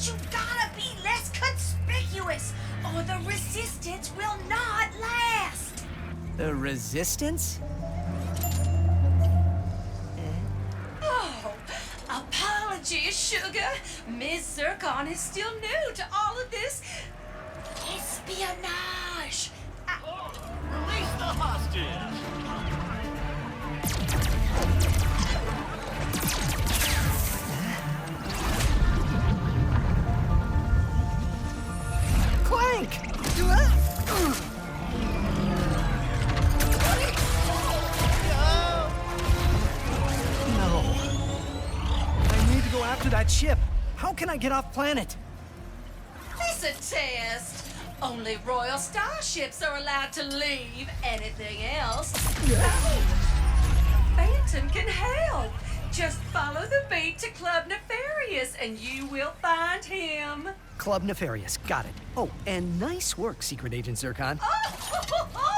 You gotta be less conspicuous, or the resistance will not last. The resistance? Oh, apologies, sugar. Miss Zircon is still new to all of this espionage. Release the hostage! Clank! No. I need to go after that ship. How can I get off planet? It's a test. Only royal starships are allowed to leave. Anything else? Oh, Phantom can help. Just follow the beat to Club Nefarious and you will find him. Club Nefarious, got it. Oh, and nice work, Secret Agent Zircon. Oh,